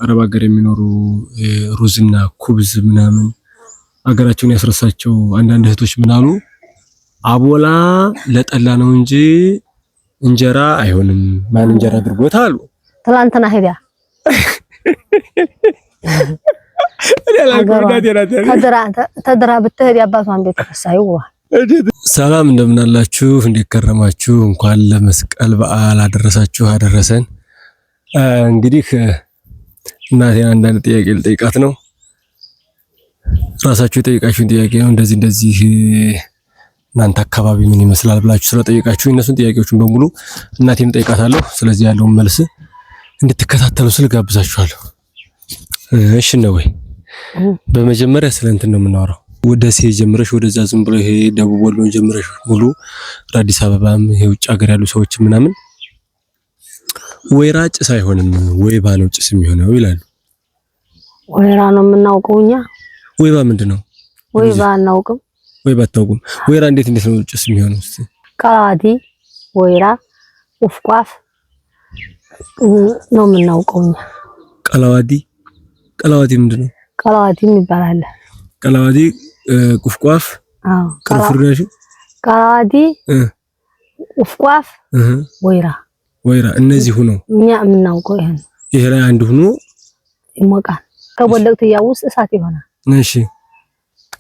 አረብ ሀገር የሚኖሩ ሩዝና ኩብዝ ምናምን አገራቸውን ያስረሳቸው አንዳንድ እህቶች ምናሉ አቦላ ለጠላ ነው እንጂ እንጀራ አይሆንም ማን እንጀራ አድርጎት አሉ ትላንትና ሄዳ ተድራ ብትሄድ ያባቷን ቤት ተፈሳዩ ሰላም እንደምን አላችሁ እንዴት ከረማችሁ እንኳን ለመስቀል በዓል አደረሳችሁ አደረሰን እንግዲህ እናቴን አንዳንድ ጥያቄ ልጠይቃት ነው ራሳችሁ የጠይቃችሁን ጥያቄ ነው እንደዚህ እናንተ አካባቢ ምን ይመስላል ብላችሁ ስለጠይቃችሁ እነሱን ጥያቄዎችን በሙሉ እናቴን ጠይቃታለሁ ስለዚህ ያለውን መልስ እንድትከታተሉ ስለጋብዛችኋለሁ እሺ ነው ወይ በመጀመሪያ ስለ እንትን ነው የምናወራው ወደ ሴ ጀምረሽ ወደዛ ዝም ብሎ ይሄ ደቡብ ወሎ ጀምረሽ ሙሉ አዲስ አበባም ይሄ ውጭ ሀገር ያሉ ሰዎች ምናምን ወይራ ጭስ አይሆንም ወይባ ነው ጭስ የሚሆነው ይላሉ ወይራ ነው የምናውቀውኛ ወይባ ምንድነው ወይባ አናውቅም ወይባ አታውቁም ወይራ እንዴት ነው ጭስ የሚሆነው ቃዲ ወይራ ኡፍቋፍ ነው የምናውቀውኛ ቀላዋዲ ምንድነው ቀላዋዲ ይባላል ቀላዋዲ ቁፍቋፍ ቅርፍርሽ ቀላዋዲ ቁፍቋፍ ወይራ እነዚህ ሆኖ እኛ የምናውቀው ይሄ ላይ አንድ ሆኖ ይሞቃል ከቦለቅት ያውስ እሳት ይሆናል እሺ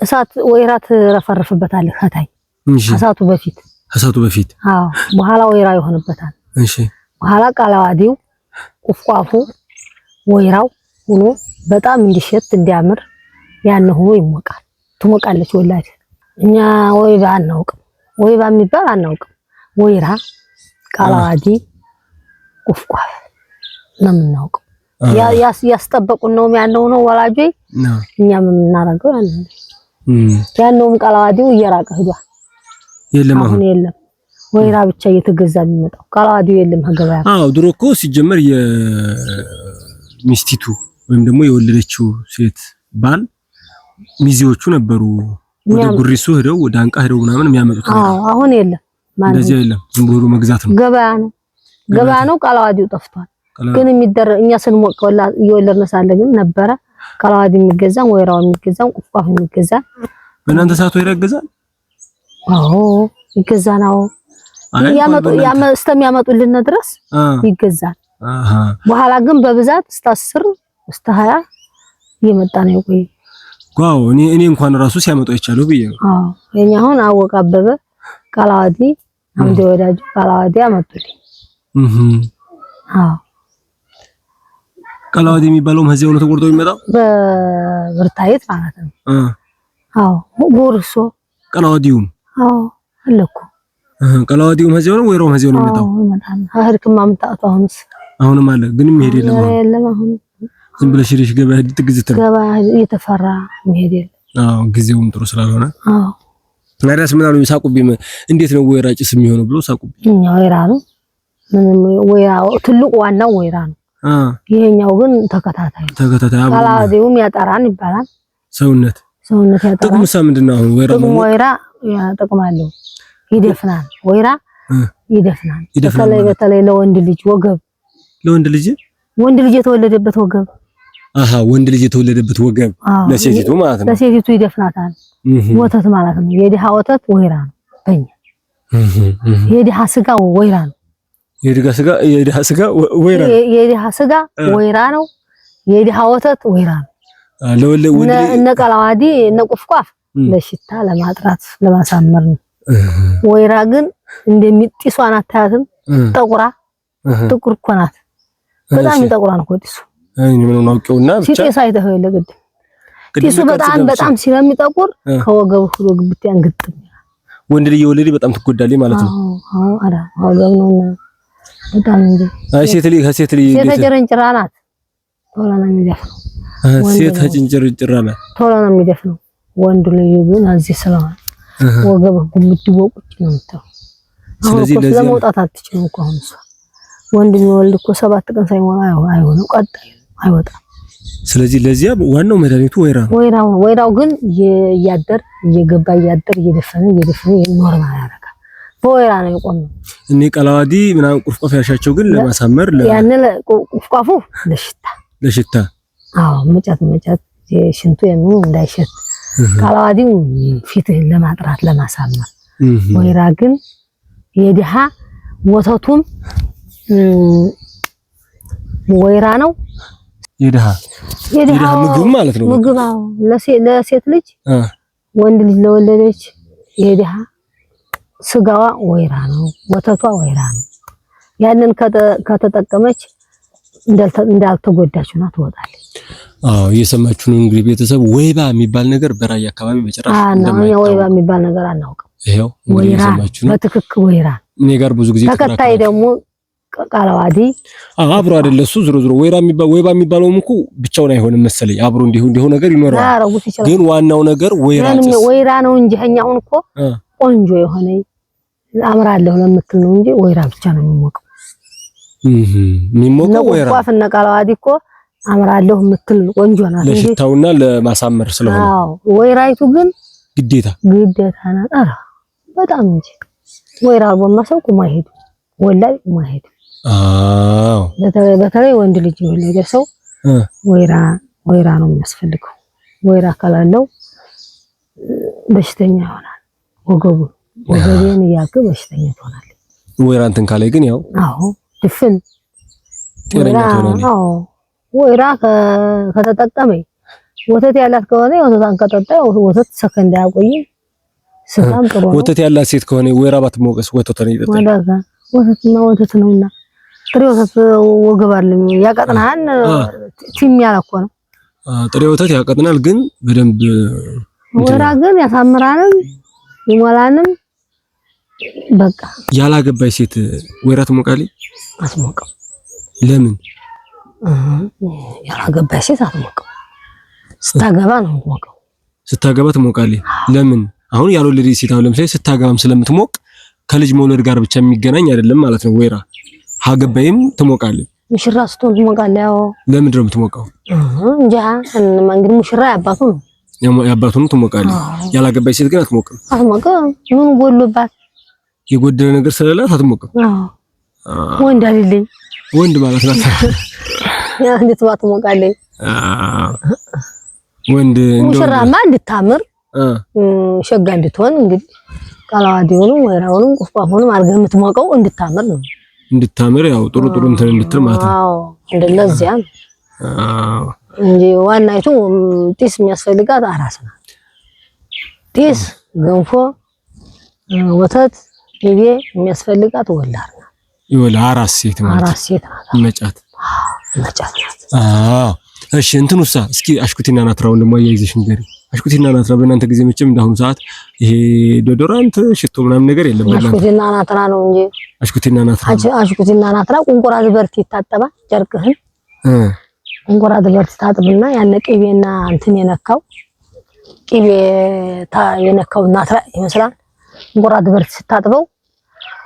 እሳት ወይራ ትረፈርፍበታለህ ከታይ እሳቱ በፊት በኋላ ወይራ ይሆንበታል እሺ በኋላ ቀላዋዲው ቁፍቋፉ ወይራው ሆኖ በጣም እንዲሸት እንዲያምር ያን ሆኖ ይሞቃል ትሞቃለች ወላሂ እኛ ወይባ አናውቅም ወይባ የሚባል አናውቅም ወይራ ቀላዋዲ ቁፍቋፍ ነው የምናውቀው ያስጠበቁን ነው ያለው ነው ወላጆይ እኛ ምን እናረጋው ያንንም ቀላዋዲው እየራቀ ሄዷል አሁን የለም ወይራ ብቻ እየተገዛ የሚመጣው ቀላዋዲው የለም ገበያ ድሮ እኮ ሲጀመር የሚስቲቱ ወይም ደግሞ የወለደችው ሴት ባል ሚዜዎቹ ነበሩ ወደ ጉሪሱ ሄደው ወደ አንቃ ሄደው ምናምን የሚያመጡት አሁን የለም እንደዚህ የለም ዝም ብሎ መግዛት ነው ገበያ ነው ቀላዋዲው ጠፍቷል ግን የሚደረግ እኛ ስንሞቅ እየወለድን ሳለ ግን ነበረ ቀላዋዲ የሚገዛን ወይራው የሚገዛን ቁፍቋፍ የሚገዛን በእናንተ ሰዓት ወይራ ይገዛል ይገዛናው ያመጡልን ድረስ ይገዛል በኋላ ግን በብዛት እስከ 10 እስከ 20 እየመጣ ነው ቆይ ዋው እኔ እንኳን ራሱ ሲያመጡ አይቻለው ብዬ ነው የኛ አሁን አወቀ አበበ ቀላዋዲ አምደ ወዳጅ ቀላዋዲ አመጡልኝ ቀላዋዲ የሚባለው መዚያው ነው ተቆርጦ የሚመጣው በብርታይት ማለት ነው ጎርሶ ቀላዋዲውም አለኩ ቀላዋዲው መዚያው ነው ወይራው መዚያው ነው የሚመጣው አህርክም ማምጣቱ አሁንም አለ ግን መሄድ የለም አሁን ዝም ብለሽ ሄደሽ ገበያ ትግዝት ገበያ እየተፈራ መሄድ የለም ጊዜውም ጥሩ ስላልሆነ ናዳስ ምናሉ ይሳቁብኝ እንዴት ነው ወይራ ጭስ የሚሆነው ብሎ ሳቁብኝ ወይራ ነው ምንም ወይራ ትልቁ ዋናው ወይራ ነው ይሄኛው ግን ተከታታይ ቀላዋዲውም ያጠራን ይባላል ሰውነት ያጠራን ጥቅሙሳ ምንድነው አሁን ወይራ ያጠቅማለው ይደፍናል ወይራ ይደፍናል በተለይ ለወንድ ልጅ ወገብ ወንድ ልጅ የተወለደበት ወገብ ወንድ ልጅ የተወለደበት ወገብ ለሴቲቱ ማለት ነው ለሴቲቱ ይደፍናታል ወተት ማለት ነው የድሃ ወተት ወይራ ነው በእኛ የድሃ ስጋ ወይራ ነው የድሃ ስጋ ወይራ ነው የድሃ ወተት ወይራ ነው እነ ቀላዋዲ እነ ቁፍቋፍ ለሽታ ለማጥራት ለማሳመር ነው ወይራ ግን እንደሚጥሷን አታያትም ጥቁር እኮ ናት በጣም ይጠቁራን እኮ ጢሱ ምን ነው አውቀውና ብቻ ሲሳይተው ለግድ ጢሱ በጣም ስለሚጠቁር ከወገቡ ሁሉ ግብት ያንግጥም ወንድ ልጅ የወለደ በጣም ትጎዳለች ማለት ነው አራ ወገብ ነውና በጣም እንጂ ሴት ልጅ ጀረንጭራ ናት ቶሎ ነው የሚደፍነው ሴት ጀረንጭራ ናት ቶሎ ነው የሚደፍነው ወንድ ልጅ ግን እዚህ ስለሆነ ወገብ ግብት ወቁጭ ነው የምታው ስለዚህ ለመውጣት አትችልም እኮ አሁን ወንድ የሚወልድ እኮ 7 ቀን ሳይሞላ አይሆንም ቀጣይ አይወጣም ስለዚህ ለዚያ ዋናው መድኃኒቱ ወይራው ግን እየገባ እየደፈነ ኖርማል ያደርጋል በወይራ ነው የቆመው እኔ ቀላዋዲ ምናምን ቁፍቋፍ ያሻቸው ግን ለማሳመር ያን ቁፍቋፉ ለሽታ ለሽታ አዎ መጫት የሽንቱ የምኑ እንዳይሸት ቃላዋዲው ፊትህን ለማጥራት ለማሳመር ወይራ ግን የድሃ ወተቱም ወይራ ነው የድሃ ምግብ ማለት ነው ምግብ ለሴት ልጅ ወንድ ልጅ ለወለደች የድሃ ስጋዋ ወይራ ነው ወተቷ ወይራ ነው ያንን ከተጠቀመች እንዳልተጎዳች ሆና ትወጣለች አዎ እየሰማችሁ ነው እንግዲህ ቤተሰብ ወይባ የሚባል ነገር በራያ አካባቢ በጭራሽ እንደማይታወቅ ወይባ የሚባል ነገር አናውቅም ይሄው እንግዲህ እየሰማችሁ ነው በትክክል ወይራ እኔ ጋር ብዙ ጊዜ ተከታይ ደግሞ ቃላዋዲ አብሮ አይደለ እሱ ዝሮ ወይባ የሚባለውም እኮ ብቻውን አይሆንም መሰለኝ አብሮ እንዲሁ ነገር ይኖራል ግን ዋናው ነገር ወይራ ነው እንጂ ኛውን እኮ ቆንጆ የሆነ አምራለሁ ለምትል ነው እንጂ ወይራ ብቻ ነው የሚሞቀው የሚሞቀው ወይራ ቋፍና ቃላዋዲ እኮ አምራለሁ የምትል ቆንጆ ናት ለሽታውና ለማሳመር ስለሆነ አዎ ወይራይቱ ግን ግዴታ ናት አራ በጣም እንጂ ወይራ በማሰው ቁማ ሄዱ ወላይ ቁማ ሄዱ አዎ በተለይ ወንድ ልጅ የወለደ ሰው ወይራ ነው የሚያስፈልገው ወይራ ካላለው በሽተኛ ይሆናል ወገቡን ያገ በሽተኛ ይሆናል ወይራ እንትን ካለ ግን ያው አዎ ድፍን ጤነኛ ይሆናል አዎ ወይራ ከተጠቀመ ወተት ያላት ከሆነ ወተቷን ከጠጣ ወተት ሰከንድ ያቆይ ስጋም ጥሩ ነው ወተት ያላት ሴት ከሆነ ወይራ ባትሞቀስ ወተቷን ይጠጣል ወተት ነውና ጥሬ ወተት ወገባልኝ ያቀጥናል ቲም ያላኮ ነው ጥሬ ወተት ያቀጥናል ግን በደንብ ወይራ ግን ያሳምራልም ይሞላልም በቃ ያላገባይ ሴት ወይራ ትሞቃለች አትሞቅም ለምን ያላገባይ ሴት አትሞቅም ስታገባ ነው የምትሞቀው ስታገባ ትሞቃለች ለምን አሁን ያልወለደች ሴት አሁን ለምሳሌ ስታገባም ስለምትሞቅ ከልጅ መውለድ ጋር ብቻ የሚገናኝ አይደለም ማለት ነው ወይራ ሀገባይም ትሞቃለች ሙሽራ ስትሆን ትሞቃለች ያው ለምንድን ነው የምትሞቀው እንጃ እንግዲህ ሙሽራ ያባቱ ነው ያባቱን ትሞቃለች ያላገባች ሴት ግን አትሞቅም ምን ጎሎባት የጎደለ ነገር ስለሌላት አትሞቅም ወንድ አይደለም ወንድ ማለት ነው ያ እንዴት ትሞቃለች ወንድ ሙሽራማ እንድታምር ሸጋ እንድትሆን እንግዲህ ቃላዋዲውንም ወይራውንም ቁስቋሙንም አርገህ የምትሞቀው እንድታምር ያው ጥሩ እንትን እንድትል ማለት ነው አዎ እንደለዚያ እንጂ ዋናይቱ ጢስ የሚያስፈልጋት አራስ ናት ጢስ ገንፎ ወተት ቅቤ የሚያስፈልጋት ወላድ ናት ይወላ አራስ ሴት ናት መጫት ናት አዎ እሺ እንትኑሳ እስኪ አሽኩቲና ናትራው እንደማ ያይዘሽ ንገሪ አሽኩቲና ናትራ በእናንተ ጊዜ መቼም እንዳሁን ሰዓት ይሄ ዶዶራንት ሽቶ ምናምን ነገር የለም አሽኩቲና ናትራ ነው እንጂ አሽኩቲና ናትራ ቁንቁራ ዝበርት ይታጠባል ጨርቅህን ቁንቁራ ዝበርት ታጥብና ያነ ቅቤና እንትን ቅቤ የነካው ናትራ ይመስላል ቁንቁራ ዝበርት ስታጥበው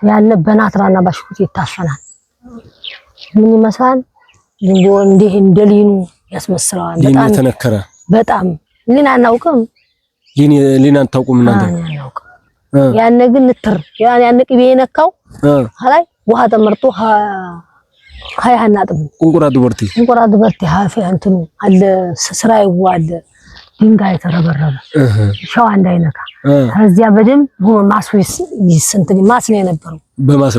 ያነ በናትራና ባሽኩቲ ይታፈናል ምን ይመስላል እንዲህ እንደሊኑ ያስመስለዋል በጣም ተነከረ በጣም ሊና አናውቅም ሊና አታውቁም እናንተ ያነ ግን ንትር ያነ ቅቤ የነካው ሀላይ ውሃ ተመርጦ ሃያናጥም ቁንቁራ ድበርቲ ሃፊ እንትኑ አለ ስራይ ዋለ ድንጋይ ተረበረበ ሻው እንዳይነካ ከዚያ በደንብ ማሱ ይስንት ማስ ነው የነበረው በማስ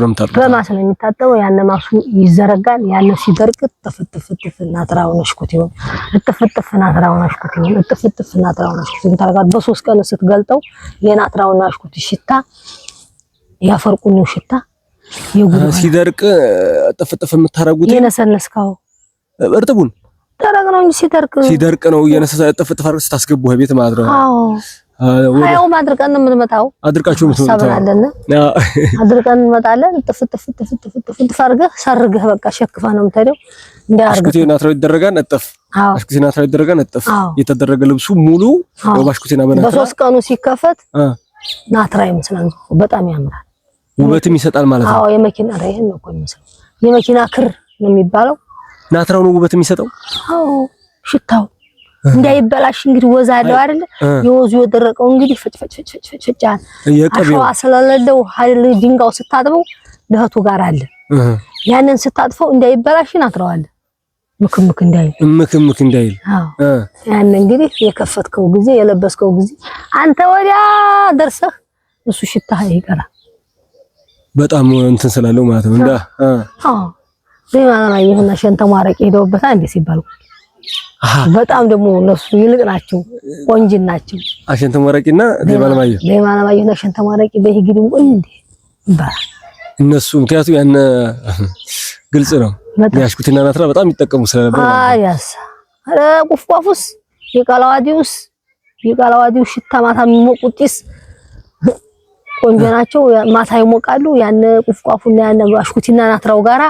ነው የሚታጠበው ያነ ማሱ ይዘረጋል ያነ ሲደርቅ ጥፍጥፍጥፍ ናትራው ነሽኩት ይሁን ጥፍጥፍ ናትራው ነሽኩት ታርጋት በሶስት ቀን ስትገልጠው የናትራው ነሽኩት ሽታ ያፈርቁኑ ሽታ ሲደርቅ ጥፍጥፍ የምታረጉት የነሰነስካው እርጥቡን ደረቅ ነው እንጂ ሲደርቅ ነው የነሰሰ ጥፍጥፍ አድርገህ ስታስገቡ ቤት ማለት ነው አዎ አው ማድረቀን ነው የምትመጣው አድርቃችሁ የምትመጣው አድርቀን እንመጣለን ጥፍጥፍ አድርገህ ሰርገህ በቃ ሸክፋ ነው የምትሄደው አሽኩቲና ናትራው ይደረጋል ነጥፍ አሽኩቲና ናትራው ይደረጋል ነጥፍ የተደረገ ልብሱ ሙሉ አሽኩቲና በሶስት ቀኑ ሲከፈት ናትራ ይመስላል በጣም ያምራል ውበትም ይሰጣል ማለት ነው አዎ የመኪና ራይህን ነው የሚመስለው የመኪና ክር ነው የሚባለው ናትራው ነው ውበት የሚሰጠው አዎ ሽታው እንዳይበላሽ እንግዲህ ወዝ አለው አይደል የወዙ የደረቀው እንግዲህ ፈጭፈጭ አሸዋ ስለሌለው ኃይል ድንጋው ስታጥበው ለህቱ ጋር አለ ያንን ስታጥፈው እንዳይበላሽ ናትራው አለ ምክምክ እንዳይል ያን እንግዲህ የከፈትከው ጊዜ የለበስከው ጊዜ አንተ ወዲያ ደርሰህ እሱ ሽታህ ይቀራል። በጣም እንትን ስላለው ማለት ነው። እንዳ በማለማ ይሁንና ሸንተ ማረቂ ሄደውበታ እንዴ ሲባል በጣም ደግሞ እነሱ ይልቅ ናቸው፣ ቆንጅን ናቸው። አሸንተ ማረቂና ለማለማየሁና ሸንተ ማረቂ በህግድም ቆይ እንዴ ይባላል እነሱ ምክንያቱም ያን ግልጽ ነው። ያሽኩትና ናትራ በጣም ይጠቀሙ ስለነበር ያሳ አረ ቁፍቋፉስ የቃላዋዲው ሽታ ማታ የሚሞቁጥስ ቆንጆ ናቸው። ማታ ይሞቃሉ። ያን ቁፍቋፉና ያን ያሽኩትና ናትራው ጋራ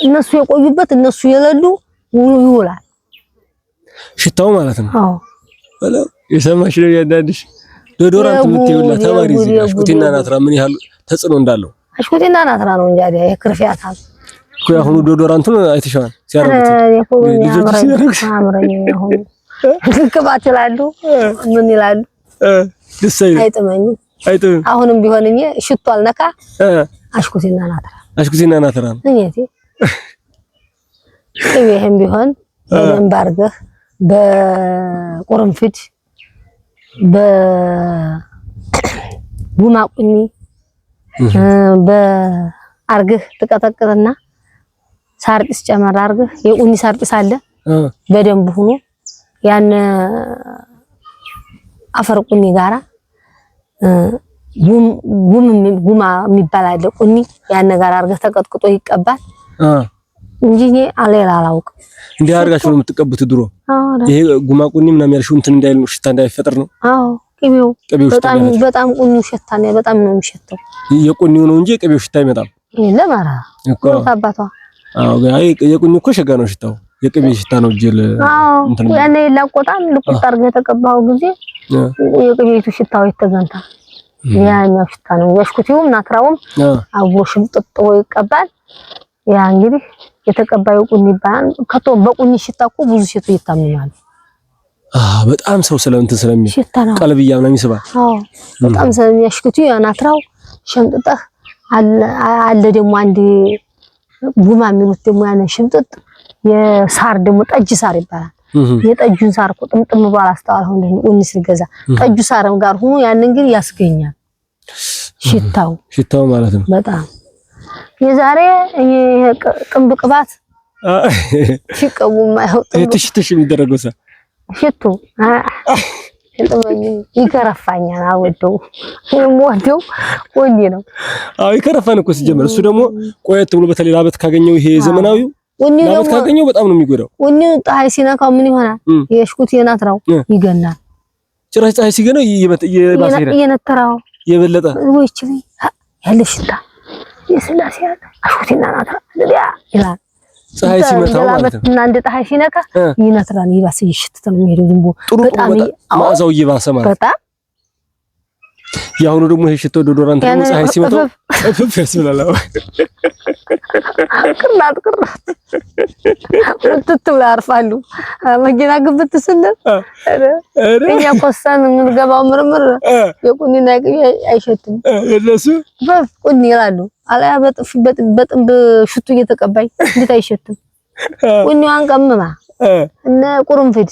እነሱ የቆዩበት እነሱ የለሉ ውሉ ይውላል ሽታው ማለት ነው። አዎ ወላ የሰማሽ ነው ያንዳንድሽ ዶዶራንት የምትይውላ ተማሪ እዚህ አሽኩትና ናትራ ምን ያህል ተጽዕኖ እንዳለው አሽኩትና ናትራ ነው እንጂ አይደል የክርፊያታል እኮ ያሁኑ ዶዶራንቱን አይተሻል ሲያረጉት ልጆች ሲያረጉት አምረኝ ያሁኑ ልክባት ይላሉ ምን ይላሉ ደስ አይጥመኝም አሁንም ቢሆንኝ ሽቶ አልነካ አሽኩትና ናትራ እኔቴ ይሄም ቢሆን በደንብ አድርገህ በቁርንፍድ በጉማቁኒ በአርግህ ተቀጠቀጠና ሳርጥስ ጨመር አርግህ የቁኒ ሳርጥስ አለ በደንብ ሆኖ ያን አፈር ቁኒ ጋራ ጉማ የሚባል አለ ቁኒ ያን ጋር አርገህ ተቀጥቅጦ ይቀባል እንጂ እኔ አለላ አላውቅም። እንዴ አርጋችሁ ነው የምትቀቡት? ድሮ ይሄ ጉማ ቁኒ ምናምን ያልሽው እንትን እንዳይል ነው ሽታ እንዳይፈጠር ነው። አዎ ቅቤው በጣም ቁኒው ሽታ ነው በጣም ነው የሚሸተው። የቁኒው ነው እንጂ የቅቤው ሽታ አይመጣም። ለማራ እኮ ታባቷ አዎ አይ የቁኒው እኮ ሸጋ ነው ሽታው የቅቤ ሽታ ነው ጀል እንትን ነው ያኔ ይላቆጣል ልቁጥ አርገህ የተቀባው ጊዜ የቅቤቱ ሽታው የተገንታ ያኛው ሽታ ነው። ያሽኩቲውም ናትራውም አቦሽም ጥጥቶ ይቀባል። ያ እንግዲህ የተቀባዩ ቁኒ ይባላል። ከቶ በቁኒ ሽታ እኮ ብዙ ሴቶች ይታመማሉ። በጣም ሰው ስለሚል ቀልብያ ምናምን ይስባል። በጣም ስለሚያሽኩቲው ያ ናትራው ሸምጥጠህ አለ ደግሞ አንድ ጉማ የሚሉት ደግሞ ያን ሽምጥጥ የሳር ደግሞ ጠጅ ሳር ይባላል። የጠጁን ሳር እኮ ጥምጥም ባል አስተዋልሁ እንደ ቁኒ ሲገዛ ጠጁ ሳርም ጋር ሆኖ ያን እንግዲህ ያስገኛል ሽታው ማለት ነው። በጣም የዛሬ ቅንብ ቅባት ሲቀቡ ማይወጥ ትሽትሽ የሚደረገው ሽቱ ይከረፋኛል። አወደው ወንዲ ነው። አዎ ይከረፋን እኮ ሲጀመር እሱ ደግሞ ቆየት ብሎ በተለይ ላበት ካገኘው ይሄ ዘመናዊው ላበት ካገኘው በጣም ነው የሚጎዳው። ወንዲው ፀሐይ ሲነካው ምን ይሆናል? የሽኩት የናትራው ይገናል። ጭራሽ ፀሐይ ሲገነው የነተራው የበለጠ ወይች ያለሽታ የስላሴ አሽኩትና ናትራ ይላል። ፀሐይ ሲመታው ማለት ነው። እና እንደ ፀሐይ ሲነካ ይነትራል። ይባስ ይሽተት ነው የሚሄደው ዝም ብሎ በጣም ማዛው ይባሰ ማለት በጣም ያሁኑ ደግሞ ይሄ ሽቶ ዶዶራንት ነው። ፀሐይ ሲመታው እፍፍ ያስብላል። ቅርናት ወጥተው ያርፋሉ። መኪና ግብት ስለ እኛ ኮሳን ምን ገባው ምርምር የቁኒና ቅቤ አይሸትም እነሱ ቁኒ ይላሉ። አላያ በጥንብ ሽቱ እየተቀባይ እንዴት አይሸትም? ቁኒዋን ቀምማ እነ ቁርንፍድ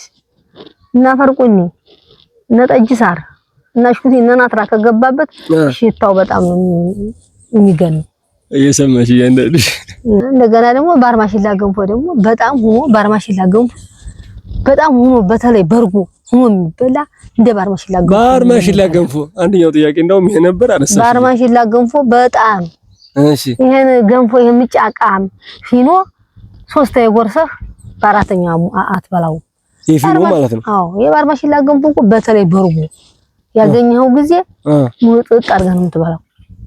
እና ፈርቁኒ እነ ጠጅ ሳር እና ሽኩቲ እና ናትራ ከገባበት ሽታው በጣም ነው የሚገነው። እየሰማሽ ያንደልሽ እንደገና ደግሞ ባርማሽላ ገንፎ ደግሞ በጣም ሆኖ ባርማሽላ ገንፎ በጣም ሆኖ በተለይ በርጎ ሆኖ የሚበላ እንደ ባርማሽላ ገንፎ አንደኛው ጥያቄ እንደውም ይሄ ነበር አነሳሽ። ባርማሽላ ገንፎ በጣም እሺ ይሄን ገንፎ የሚጫቃም ፊኖ ሶስት የጎርሰህ በአራተኛው አትበላው ይፊኖ ማለት ነው። አዎ የባርማሽላ ገንፎ እኮ በተለይ በርጎ ያገኘው ጊዜ ሙጥጥ አድርገህ ነው የምትበላው።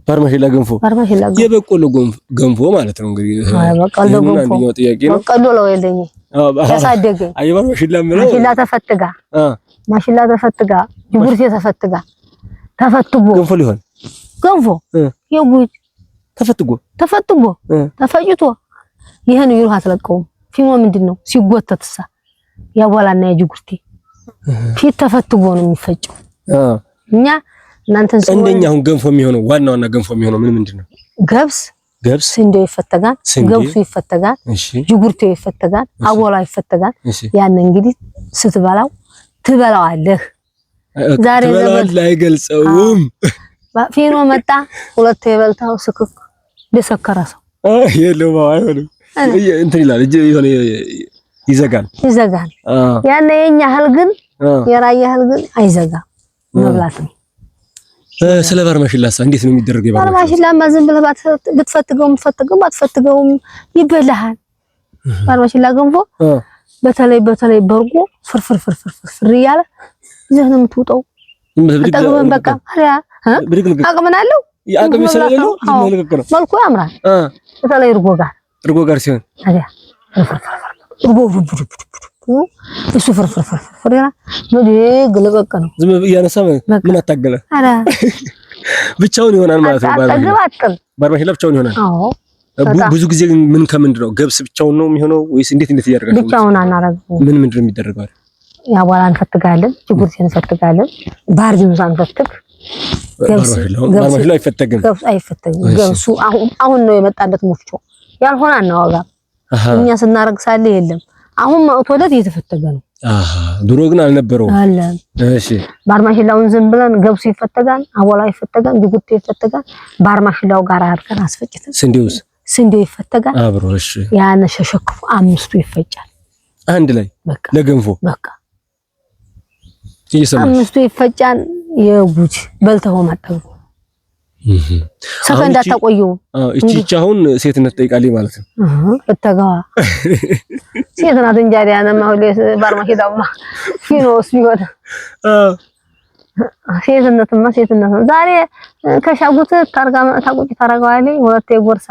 ባርማሽላ ገንፎ የበቆሎ ገንፎ ማለት ነው እንግዲህ። በቆሎ ገንፎ አንደኛው ጥያቄ ነው። በቆሎ ነው የለኝ ያሳደገኝ ባርማሽላ ማለት ማሽላ ተፈትጋ ጅቡርቴ ተፈትጋ ተፈትጎ ገንፎ ሊሆን ገንፎ የጉድ ተፈትጎ ተፈጭቶ ይሄን ይሩህ አትለቀውም። ፊሞ ምንድነው ሲጎተትሳ ያቧላና የጅቡርቴ ፊት ተፈትጎ ነው የሚፈጨው። እኛ እናንተን እንደኛ አሁን ገንፎ የሚሆነው ዋና ገንፎ የሚሆነው ምንድነው? ገብስ ስንዴው ይፈተጋል፣ ገብሱ ይፈተጋል፣ ጅጉርቴው ይፈተጋል፣ አቦላው ይፈተጋል። ያን እንግዲህ ስትበላው ትበላዋለህ። ዛሬ ዘመን አይገልጸውም። ፊኖ መጣ ሁለት የበልታው ስክክ ደሰከረ ሰው የለው አይሆንም እንትን ይላል እጄ የሆነ ይዘጋል። ያን የኛ ህል ግን የራያ ህል ግን አይዘጋም መብላት ነው። ስለ ባርማሽላሳ እንዴት ነው የሚደረገው? ባርማሽላማ ዝም ብለህ ብትፈትገውም ባትፈትገውም ይበላሃል። ባርማሽላ ገንፎ በተለይ በርጎ ፍርፍር እያለ ይዘህ ነው የምትውጠው። አጠግበን በቃ አሪያ አቅምን አለው አቅም ስለሌለው መልኩ ያምራል። በተለይ እርጎ ጋር ሲሆን አሪያ እሱ ፍርፍር ያ ግልበቀ ነው። ዝም እያነሳ ምን አታገለ አረ ብቻውን ይሆናል ማለት ነው። ባርማሽላ ብቻውን ይሆናል። አዎ ብዙ ጊዜ ምን ከምንድን ነው ገብስ ብቻውን ነው የሚሆነው ወይስ እንዴት ያደርጋችሁ? ብቻውን አናረግም። ምንድን ነው የሚደረገው? ያቧላ እንፈትጋለን፣ ጅጉርቴን እንፈትጋለን፣ ባርጁን እንፈትግ። ባርማሽላ አይፈተግም። ገብስ አይፈተግም። ገብሱ አሁን ነው የመጣለት ሙፍቾ ያልሆነ አናዋጋ እኛ ስናረግ ሳለ የለም። አሁን ማውቶለት እየተፈተገ ነው። ድሮ ግን አልነበረውም። አለ እሺ። ባርማሽላውን ዝም ብለን ገብሱ ይፈተጋል፣ አቦላ ይፈተጋል፣ ጅጉርቴ ይፈተጋል። ባርማሽላው ጋር አድርገን አስፈጭተን ስንዴው ይፈተጋል አብሮ። እሺ ያን ሸሸክፉ አምስቱ ይፈጫል አንድ ላይ ለገንፎ በቃ አምስቱ ይፈጫል። የጉጅ በልተው ማጠቡ ሰከንድ አታቆየው። እቺ አሁን ሴትነት ጠይቃለች ማለት ነው። እተጋዋ ሴትነት እንጃ ያነማ ሁሌ ባርማሽላውማ ፊኖስ ቢሆን ሴትነት ነው። ዛሬ ከሻጉት ታቆጭ ታረጋዋለች። ሁለቴ ጎርሳ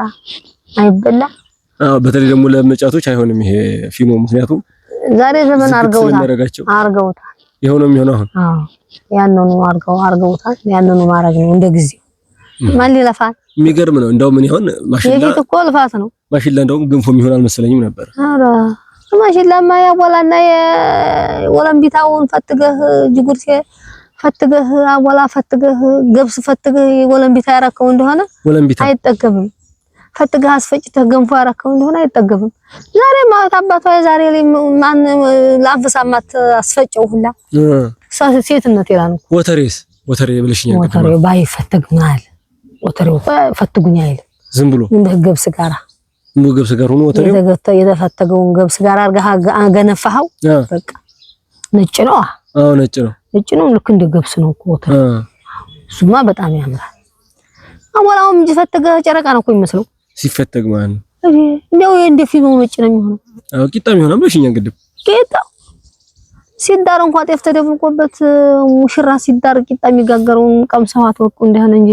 አይበላ። በተለይ ደግሞ ለመጫቶች አይሆንም ይሄ ፊኖ። ምክንያቱም ዛሬ ዘመን አርገውታል። የሆነው የሚሆነው አሁን ያንኑ አርገውታል። ያንኑ ማረግ ነው እንደ ጊዜ ማን ሊለፋል። የሚገርም ነው። እንደው ምን ይሆን ማሽላ የፊት እኮ ልፋት ነው። ማሽላ እንደውም ግንፎ የሚሆን አልመሰለኝም ነበር። አረ ማሽላማ ያቦላና የወለምቢታውን ፈትገህ ጅጉርቴ ፈትገህ አቦላ ፈትገህ ገብስ ፈትገህ ወለምቢታ ያረከው እንደሆነ አይጠገብም። ፈትገህ አስፈጭተህ ገንፎ ያረከው እንደሆነ አይጠገብም። ዛሬ ማለት አባቷ ዛሬ ላይ ማን ላፍሳማት አስፈጨው ሁላ ሴትነት ይላል። ወተሬ ብለሽኛል። ወተሬ ባይፈትግ ማለት ወተሬው ፈትጉኝ አይደል? ዝም ብሎ ገብስ ጋር ሆኖ ወተሬው የተፈተገውን ገብስ ጋር አርጋህ አገነፋኸው በቃ ነጭ ነው። አዎ ነጭ ነው። ልክ እንደ ገብስ ነው እኮ ወተሬው። እሱማ በጣም ያምራል። አቦላውም እንጂ ፈተገህ ጨረቃ ነው እኮ የሚመስለው ሲፈተግ ማለት ነው። እንደው እንደ ፊኖ ነጭ ነው የሚሆነው። አዎ ቂጣም ይሆናል ብለሽኛ እንግዲህ ቂጣ ሲዳር እንኳን ጤፍ ተደብቆበት ሙሽራ ሲዳር ቂጣ የሚጋገረውን ቀምሰዋት ወቁ እንደሆነ እንጂ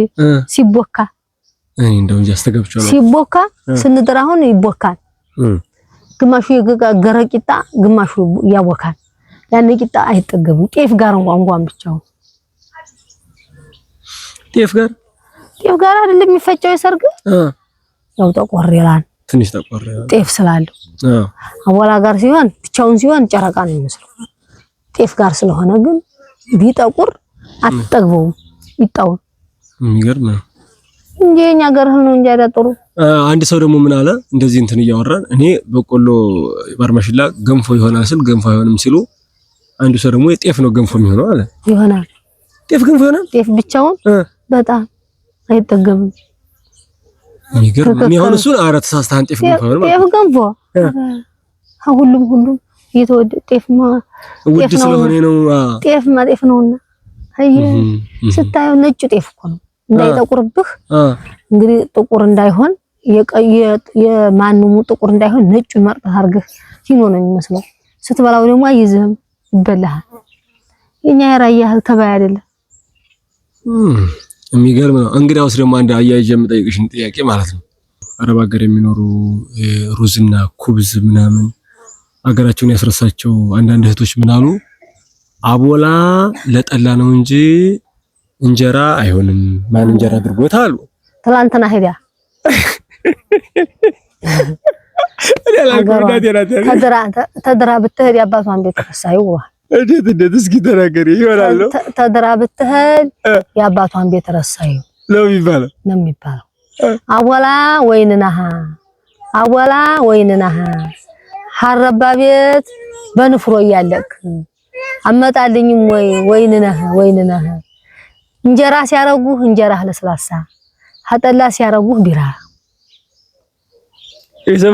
ሲቦካ እንደው እንጂ አስተገብቻለሁ። ሲቦካ ስንድር አሁን ይቦካል። ግማሹ የጋገረ ቂጣ ግማሹ ያቦካል። ያን ቂጣ አይጠገብም። ጤፍ ጋር እንኳን ብቻው ጤፍ ጋር አይደለም የሚፈጨው የሰርግ ያው ጠቆር ይላል። ትንሽ ጠቆር ይላል ጤፍ ስላለው። አቦላ ጋር ሲሆን ብቻውን ሲሆን ጨረቃ ነው የሚመስለው። ጤፍ ጋር ስለሆነ ግን ቢጠቁር አትጠግበውም። ይጣው የሚገርም ነው እንጂ የኛ ጋር ነው እንጂ አይደጥሩ። አንድ ሰው ደግሞ ምን አለ እንደዚህ እንትን እያወራን እኔ በቆሎ ባርማሽላ ገንፎ ይሆናል ስል ገንፎ አይሆንም ሲሉ፣ አንዱ ሰው ደግሞ የጤፍ ነው ገንፎ የሚሆነው አለ። ይሆናል ጤፍ ገንፎ ይሆናል። ጤፍ ብቻውን በጣም አይጠገብም። የሚገርም ነው። እሱን አረ ተሳስተሃል። ጤፍ ገንፎ ይሆናል። ጤፍ ገንፎ ሁሉም እየተወደ ጤፍማ ውድ ስለሆነ ነው። ጤፍማ ጤፍ ነውና ስታየው ነጭ ጤፍ እኮ ነው። እንዳይጠቁርብህ እንግዲህ ጥቁር እንዳይሆን የማንሙ ጥቁር እንዳይሆን ነጩን መርጠህ አድርገህ ሲኖ ነው የሚመስለው። ስትበላው ደግሞ አይዝህም፣ ይበላሃል። የኛ የራያ እህል ተባይ አይደለም። የሚገርም ነው። እንግዲያውስ ደግሞ አንድ አያይዤ የምጠይቅሽን ጥያቄ ማለት ነው አረብ ሀገር የሚኖሩ ሩዝና ኩብዝ ምናምን ሀገራቸውን ያስረሳቸው አንዳንድ እህቶች ምን አሉ? አቦላ ለጠላ ነው እንጂ እንጀራ አይሆንም። ማን እንጀራ አድርጎት አሉ። ትላንትና ሄዳ ተድራ ብትሄድ የአባቷን ቤት ረሳዩ። እንዴት እስኪ ተናገሪ። ይሆናል ተድራ ብትሄድ የአባቷን ቤት ረሳዩ ነው የሚባለው። አቦላ ወይንናሃ አቦላ ወይንናሃ ሐረባ ቤት በንፍሮ እያለክ አመጣልኝም ወይንነህ እንጀራ ሲያረጉህ እንጀራህ ለስላሳ ሀጠላ ሲያረጉህ ቢራ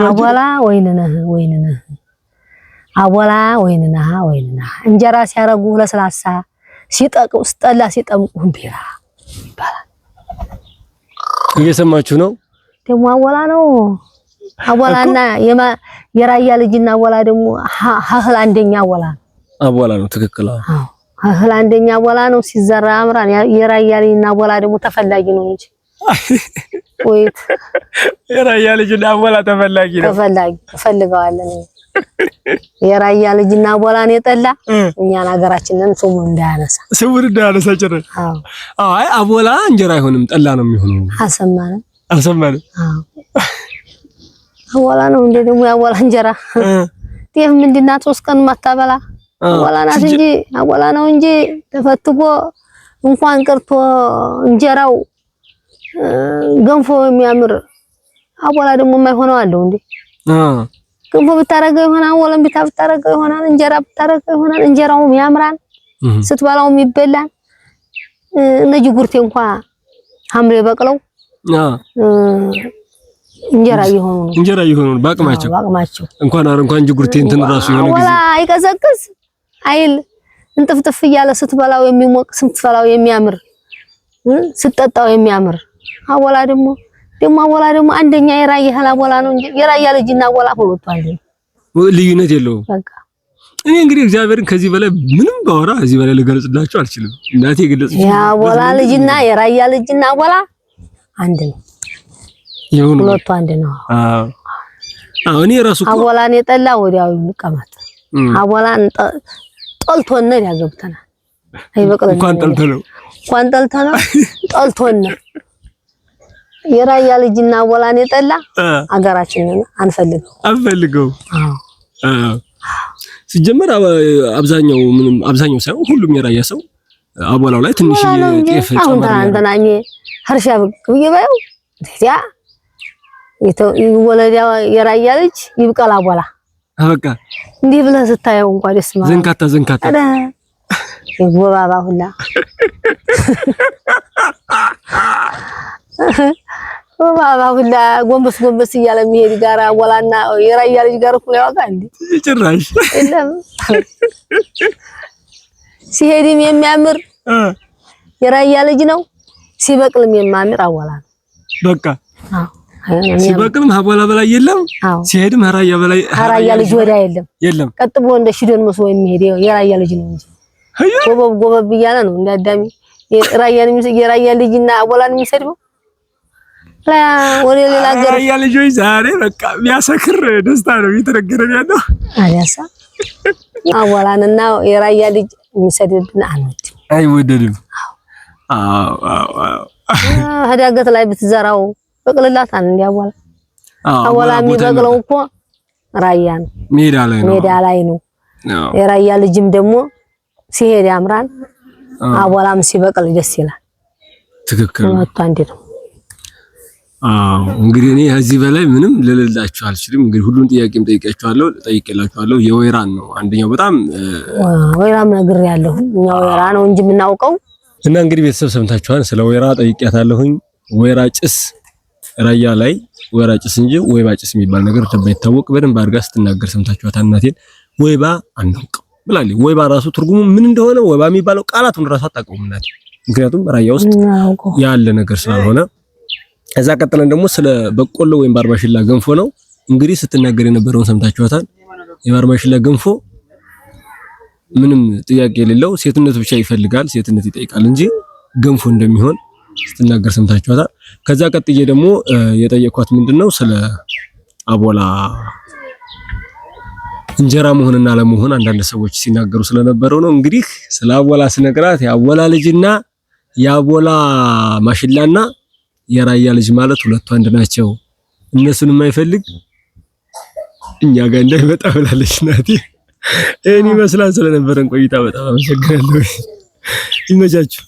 አቦላ ወይንነህ አቦላ ወይንነህ እንጀራ ሲያረጉህ ለስላሳ ሲጠላ ሲጠምቁህ ቢራ ይባላል። እየሰማችሁ ነው። ደግሞ አቦላ ነው። አቦላና የራያ ልጅና አቦላ ደግሞ ሀህል አንደኛ አቦላ ነው። ትክክል። አዎ ሀህል አንደኛ አቦላ ነው። ሲዘራ አምራን የራያ ልጅና አቦላ ደግሞ ተፈላጊ ነው እንጂ ወይት የራያ ልጅና አቦላ ተፈላጊ ነው። ፈልገዋለን። የራያ ልጅና አቦላን የጠላ እኛን ሀገራችንን ስሙን እንዳያነሳ ጭራሽ። አይ አቦላ እንጀራ አይሆንም ጠላ ነው የሚሆነው። አልሰማንም። አቦላ ነው እንዴ ደግሞ ያቦላ እንጀራ ጤፍ ምንድናት 3 ቀን ማታበላ አቦላ ናት እንጂ አቦላ ነው እንጂ ተፈትጎ እንኳን ቀርቶ እንጀራው ገንፎ የሚያምር አቦላ ደግሞ የማይሆነው አለው እንዴ ገንፎ ብታረገው ይሆናል፣ ወለም ብታረገው ይሆናል፣ እንጀራ ብታረገው ይሆናል። እንጀራውም ያምራል፣ ስትበላውም ይበላል። እነጂ ጉርቴ እንኳን ሐምሬ በቅለው እንጀራ ይሆኑ ባቅማቸው እንኳን እንጂ ጉርቴ እንትን ራሱ የሆነ ጊዜ አይቀዘቅዝ አይል እንጥፍጥፍ እያለ ስትበላው የሚሞቅ ስትበላው የሚያምር ስትጠጣው የሚያምር አቦላ ደግሞ አንደኛ የራያ አቦላ ነው እንጂ የራያ ልጅና አቦላ ሁለቱ አንድ ልዩነት የለውም። በቃ እኔ እንግዲህ እግዚአብሔርን ከዚህ በላይ ምንም ባወራ እዚህ በላይ ልገልጽላችሁ አልችልም። እናቴ ገለጽ የአቦላ ልጅና የራያ ልጅና አቦላ አንድ ነው። ሁለቱ አንድ ነው። አዎ እኔ ራሱ አቦላን የጠላ ወዲያው ይቀማት አቦላን ጠልቶነ ያገብተናል። አይበቅልም እንኳን ጠልተነው ጠልቶነ የራያ ልጅና አቦላን የጠላ አገራችንን አንፈልገው። ሲጀመር አብዛኛው ሳይሆን ሁሉም የራያ ሰው አቦላው ላይ ትንሽ ጤፍ ጨምሮ አንተናኝ ሀርሻ ይባየው ያ ወለዳ የራያ ልጅ ይብቀል አቦላ በቃ እንዲህ ብለህ ስታየው እንኳን ደስ ማለት ዘንካታ ይጎባባ ሁላ ባባ ሁላ ጎንበስ እያለ የሚሄድ ጋራ አቦላና የራያ ልጅ ጋር እኮ ያወጣል እንዴ ጭራሽ የለም። ሲሄድም የሚያምር የራያ ልጅ ነው፣ ሲበቅልም የሚያምር አቦላ ነው። በቃ ሲበቅልም አቦላ በላይ የለም፣ ሲሄድም ራያ በላይ ራያ ልጅ ወዳ የለም። ቀጥ ብሎ እንደ ሽዶን መስሎ የሚሄድ የራያ ልጅ ነው እንጂ ጎበብ እያለ ነው እንዳዳሚ የራያ ልጅና አቦላን የሚሰድበው ወደ ሌላ ሀገር ራያ ልጆች ዛሬ በቃ የሚያሰክር ደስታ ነው እየተነገረን ያለው። አያሳ አቦላንና የራያ ልጅ የሚሰድብና አይወደድም። ዳገት ላይ ብትዘራው በቅልላታን እንደ አቦላ የሚበቅለው እኮ ራያ ነው፣ ሜዳ ላይ ነው። የራያ ልጅም ደግሞ ሲሄድ ያምራል፣ አቦላም ሲበቅል ደስ ይላል። ትክክል ነው። አንዴ ነው። እንግዲህ እኔ ከዚህ በላይ ምንም ልልላችሁ አልችልም። እንግዲህ ሁሉን ጥያቄም ጠይቄላችኋለሁ። የወይራን ነው አንደኛው በጣም ወይራም ነግሬያለሁ። እኛ ወይራ ነው እንጂ የምናውቀው እና እንግዲህ ቤተሰብ ሰምታችኋል። ስለ ወይራ ጠይቄያታለሁኝ። ወይራ ጭስ ራያ ላይ ወይራ ጭስ እንጂ ወይባ ጭስ የሚባል ነገር እንደማይታወቅ በደንብ አድርጋ ስትናገር ሰምታችኋታል። እናቴን ወይባ አናውቅም ብላለች። ወይባ ራሱ ትርጉሙ ምን እንደሆነ ወይባ የሚባለው ቃላቱን ራሱ አታውቀውም እናቴ፣ ምክንያቱም ራያ ውስጥ ያለ ነገር ስላልሆነ። እዛ ቀጥለን ደግሞ ስለ በቆሎ ወይም ባርማሽላ ገንፎ ነው እንግዲህ ስትናገር የነበረውን ሰምታችኋታል። የባርማሽላ ገንፎ ምንም ጥያቄ የሌለው ሴትነት ብቻ ይፈልጋል፣ ሴትነት ይጠይቃል እንጂ ገንፎ እንደሚሆን ስትናገር ሰምታችኋታል። ከዛ ቀጥዬ ደግሞ የጠየኳት ምንድነው ስለ አቦላ እንጀራ መሆንና ለመሆን አንዳንድ ሰዎች ሲናገሩ ስለነበረው ነው። እንግዲህ ስለ አቦላ ስነግራት የአቦላ ልጅና የአቦላ ማሽላና የራያ ልጅ ማለት ሁለቱ አንድ ናቸው፣ እነሱን የማይፈልግ እኛ ጋር እንዳይመጣ ብላለች ናቲ። እኔ መስላን ስለነበረን ቆይታ በጣም አመሰግናለሁ። ይመቻችሁ።